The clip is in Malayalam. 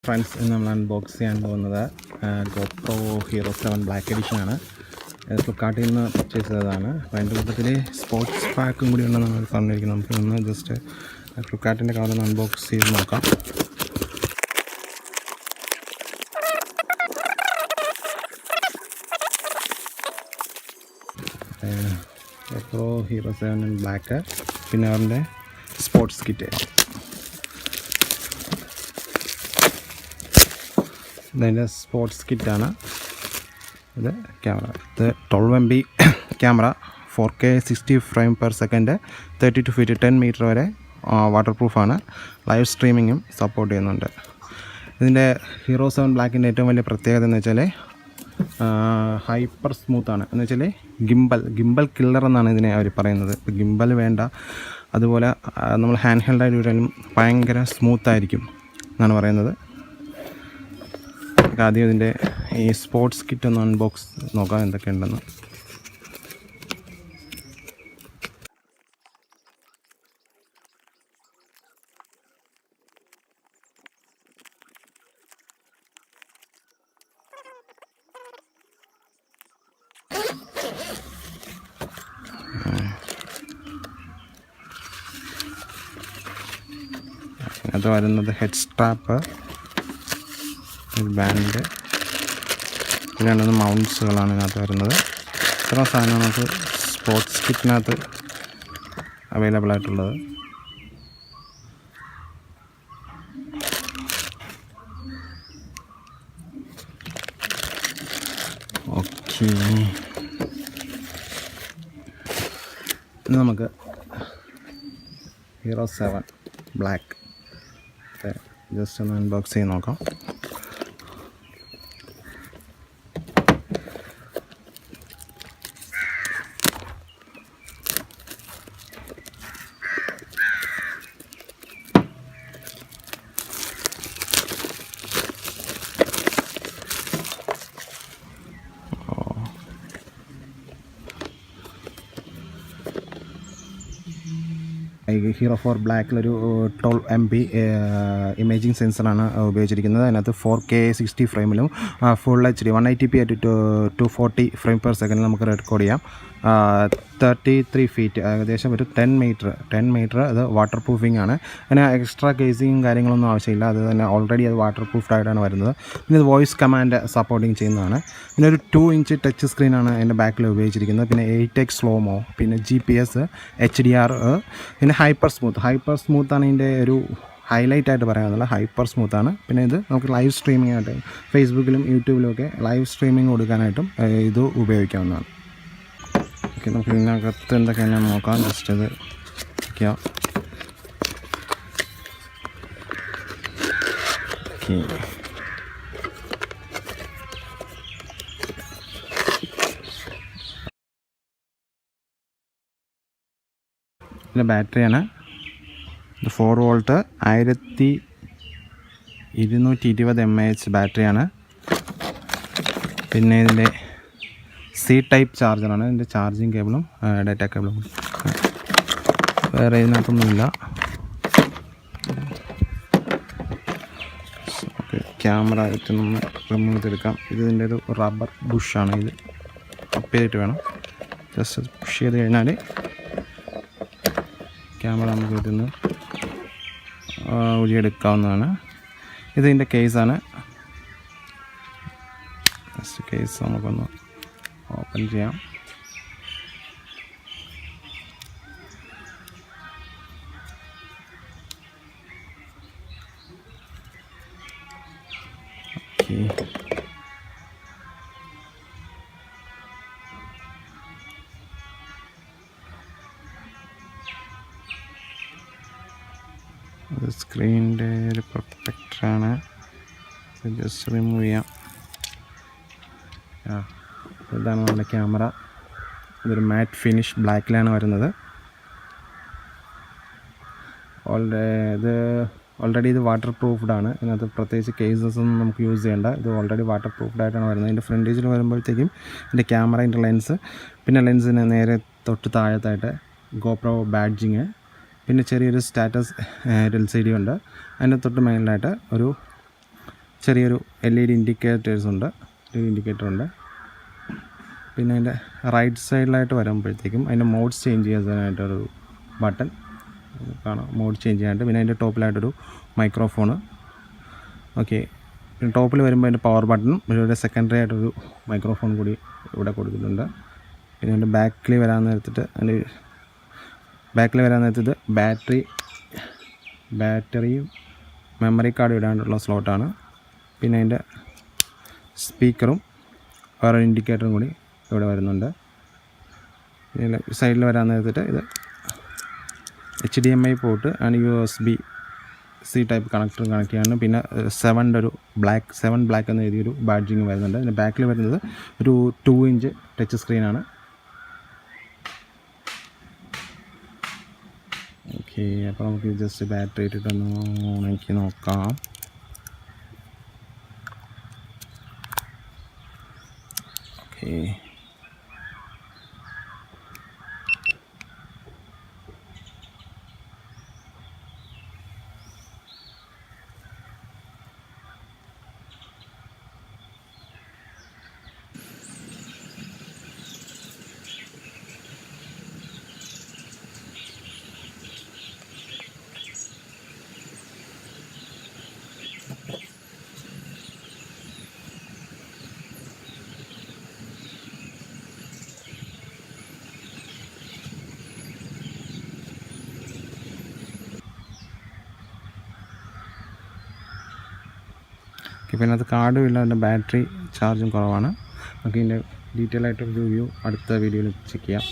ഫ്രണ്ട്സ്, ഇന്ന് നമ്മൾ അൺബോക്സ് ചെയ്യാൻ പോകുന്നത് ഗോപ്രോ ഹീറോ 7 ബ്ലാക്ക് എഡിഷൻ ആണ്. ഫ്ലിപ്കാർട്ടിൽ നിന്ന് പർച്ചേസ് ചെയ്തതാണ്. അപ്പോൾ അതിൻ്റെ കൂട്ടത്തിൽ സ്പോർട്സ് പാക്കും കൂടി ഉണ്ടെന്ന് നമ്മൾ പറഞ്ഞിരിക്കുന്നത്. നമുക്ക് ഒന്ന് ജസ്റ്റ് ഫ്ലിപ്കാർട്ടിൻ്റെ കവറൊന്ന് അൺബോക്സ് ചെയ്ത് നോക്കാം. ഗോപ്രോ ഹീറോ 7 ബ്ലാക്ക്, പിന്നെ അവരുടെ സ്പോർട്സ് കിറ്റ്. ഇതിൻ്റെ സ്പോർട്സ് കിറ്റാണ്. ഇത് ക്യാമറ, ഇത് 12 MB camera, 4K 60 frame per second, 32 feet 10 metre വരെ വാട്ടർ പ്രൂഫാണ്. ലൈവ് സ്ട്രീമിങ്ങും സപ്പോർട്ട് ചെയ്യുന്നുണ്ട്. ഇതിൻ്റെ ഹീറോ 7 ബ്ലാക്കിൻ്റെ ഏറ്റവും വലിയ പ്രത്യേകത എന്ന് വെച്ചാൽ ഹൈപ്പർ സ്മൂത്താണ്. എന്ന് വെച്ചാൽ ഗിംബൽ കില്ലർ എന്നാണ് ഇതിനെ അവർ പറയുന്നത്. ഇപ്പോൾ ഗിംബൽ വേണ്ട, അതുപോലെ നമ്മൾ ഹാൻഡ് ഹെൽഡായിട്ട് വിടാനും ഭയങ്കര സ്മൂത്തായിരിക്കും എന്നാണ് പറയുന്നത്. ആദ്യം ഇതിൻ്റെ ഈ സ്പോർട്സ് കിറ്റ് ഒന്ന് അൺബോക്സ് നോക്കാം എന്തൊക്കെയുണ്ടെന്ന്. അത് വരുന്നത് ഹെഡ് സ്ട്രാപ്പ്, ബാൻഡ്, പിന്നെ രണ്ടൊന്ന് മൗണ്ട്സുകളാണ് ഇതിനകത്ത് വരുന്നത്. ഇത്ര സാധനം നമുക്ക് സ്പോർട്സ് കിറ്റിനകത്ത് അവൈലബിൾ ആയിട്ടുള്ളത്. ഓക്കെ, ഇനി നമുക്ക് ഹീറോ 7 ബ്ലാക്ക് ജസ്റ്റ് ഒന്ന് അൺബോക്സ് ചെയ്ത് നോക്കാം. ഹീറോ 4 ബ്ലാക്കിലൊരു 12 MB ഇമേജിംഗ് സെൻസറാണ് ഉപയോഗിച്ചിരിക്കുന്നത്. അതിനകത്ത് 4K 60 ഫ്രെയിമിലും ഫുൾ HD 180p ആയിട്ട് 240 ഫ്രെയിം പെർ സെക്കൻഡിൽ നമുക്ക് റെക്കോർഡ് ചെയ്യാം. 33 ഫീറ്റ്, ഏകദേശം ഒരു 10 മീറ്റർ അത് വാട്ടർ പ്രൂഫിംഗ് ആണ്. അതിന് എക്സ്ട്രാ കേസിങ്ങും കാര്യങ്ങളൊന്നും ആവശ്യമില്ല. അത് തന്നെ ഓൾറെഡി അത് വാട്ടർ പ്രൂഫ്ഡ് ആയിട്ടാണ് വരുന്നത്. പിന്നെ ഇത് വോയിസ് കമാൻഡ് സപ്പോർട്ടിങ് ചെയ്യുന്നതാണ്. പിന്നെ ഒരു 2 ഇഞ്ച് ടച്ച് സ്ക്രീനാണ് എൻ്റെ ബാക്കിൽ ഉപയോഗിച്ചിരിക്കുന്നത്. പിന്നെ 8x സ്ലോമോ, പിന്നെ GPS, HDR, പിന്നെ ഹൈപ്പർ സ്മൂത്താണ് ഇതിൻ്റെ ഒരു ഹൈലൈറ്റ് ആയിട്ട് പറയാനുള്ളത്. ഹൈപ്പർ സ്മൂത്താണ്. പിന്നെ ഇത് നമുക്ക് ലൈവ് സ്ട്രീമിംഗ് ആയിട്ട് ഫേസ്ബുക്കിലും യൂട്യൂബിലും ഒക്കെ ലൈവ് സ്ട്രീമിംഗ് കൊടുക്കാനായിട്ടും ഇത് ഉപയോഗിക്കാവുന്നതാണ്. ഓക്കെ, നമുക്ക് ഇതിനകത്ത് എന്തൊക്കെയാണ് നോക്കാം. ജസ്റ്റ് ഇത് വയ്ക്കാം. ഓക്കെ, ഇതിൻ്റെ ബാറ്ററിയാണ്. ഇത് 4 വോൾട്ട് 1220 mAh ബാറ്ററിയാണ്. പിന്നെ ഇതിൻ്റെ C ടൈപ്പ് ചാർജറാണ്. ഇതിൻ്റെ ചാർജിങ് കേബിളും ഡാറ്റ കേബിളും വേറെ ഇതിനകത്തൊന്നുമില്ല. ഓക്കെ, ക്യാമറ ആയിട്ട് നമ്മൾ റിമൂവ് ചെയ്തെടുക്കാം. ഇതിൻ്റെ ഒരു റബ്ബർ ബുഷാണ്. ഇത് അപ്പ് ചെയ്തിട്ട് വേണം. ജസ്റ്റ് പുഷ് ചെയ്ത് കഴിഞ്ഞാൽ ക്യാമറ നമുക്ക് ഇതിന്ന് ഒഴിയെടുക്കാവുന്നതാണ്. ഇതിൻ്റെ കേസാണ്. ജസ്റ്റ് കേസ് നമുക്കൊന്ന് ഓപ്പൺ ചെയ്യാം. ഓക്കെ, അത് സ്ക്രീനിൻ്റെ ഒരു പ്രൊട്ടക്ടറാണ്. ജസ്റ്റ് റിമൂവ് ചെയ്യാം. ഇതാണ് നമ്മുടെ ക്യാമറ. ഇതൊരു മാറ്റ് ഫിനിഷ് ബ്ലാക്കിലാണ് വരുന്നത്. ഓൾറെഡി ഇത് വാട്ടർ പ്രൂഫ്ഡാണ്. ഇതിനകത്ത് പ്രത്യേകിച്ച് കേസസ് ഒന്നും നമുക്ക് യൂസ് ചെയ്യേണ്ട. ഇത് ഓൾറെഡി വാട്ടർ പ്രൂഫ്ഡ് ആയിട്ടാണ് വരുന്നത്. ഇതിൻ്റെ ഫ്രണ്ടേജിൽ വരുമ്പോഴത്തേക്കും ഇതിൻ്റെ ക്യാമറേൻ്റെ ലെൻസ്, പിന്നെ ലെൻസിന് നേരെ തൊട്ട് താഴത്തായിട്ട് ഗോപ്രോ ബാഡ്ജിങ്, പിന്നെ ചെറിയൊരു സ്റ്റാറ്റസ് LCD ഉണ്ട്. അതിൻ്റെ തൊട്ട് മേളിലായിട്ട് ഒരു ചെറിയൊരു LED ഇൻഡിക്കേറ്റേഴ്സ് ഉണ്ട്, ഇൻഡിക്കേറ്റർ ഉണ്ട്. പിന്നെ അതിൻ്റെ റൈറ്റ് സൈഡിലായിട്ട് വരുമ്പോഴത്തേക്കും അതിൻ്റെ മോഡ്സ് ചേഞ്ച് ചെയ്യാനായിട്ടൊരു ബട്ടൺ കാണാം, മോഡ് ചേഞ്ച് ചെയ്യാനായിട്ട്. പിന്നെ അതിൻ്റെ ടോപ്പിലായിട്ടൊരു മൈക്രോഫോണ്. ഓക്കെ, പിന്നെ ടോപ്പിൽ വരുമ്പോൾ അതിൻ്റെ പവർ ബട്ടണും ഇവിടെ സെക്കൻഡറി ആയിട്ടൊരു മൈക്രോഫോൺ കൂടി ഇവിടെ കൊടുത്തിട്ടുണ്ട്. പിന്നെ അതിൻ്റെ ബാക്കിൽ വരാൻ നേരത്ത് ബാറ്ററിയും മെമ്മറി കാർഡ് ഇടാനുള്ള സ്ലോട്ടാണ്. പിന്നെ അതിൻ്റെ സ്പീക്കറും വേറെ ഇൻഡിക്കേറ്ററും കൂടി ഇവിടെ വരുന്നുണ്ട്. പിന്നെ സൈഡിൽ വരാൻ നേരത്തിട്ട് ഇത് HDMI port and USB-C type കണക്ടറും കണക്ട് ചെയ്യാനാണ്. പിന്നെ 7 ബ്ലാക്ക് എന്ന എഴുതിയൊരു ബാഡ്ജിങ് വരുന്നുണ്ട്. അതിൻ്റെ ബാക്കിൽ വരുന്നത് ഒരു 2 ഇഞ്ച് ടച്ച് സ്ക്രീനാണ്. ഓക്കെ, അപ്പോൾ നമുക്ക് ജസ്റ്റ് ബാറ്ററി ഇട്ടിട്ടൊന്ന് ഓണാക്കി നോക്കാം. ഓക്കെ, പിന്നെ അത് കാർഡും ഇല്ല, അതിൻ്റെ ബാറ്ററി ചാർജും കുറവാണ്. നമുക്ക് ഇതിൻ്റെ ഡീറ്റെയിൽ ആയിട്ടൊരു റിവ്യൂ അടുത്ത വീഡിയോയിൽ ചെക്ക് ചെയ്യാം.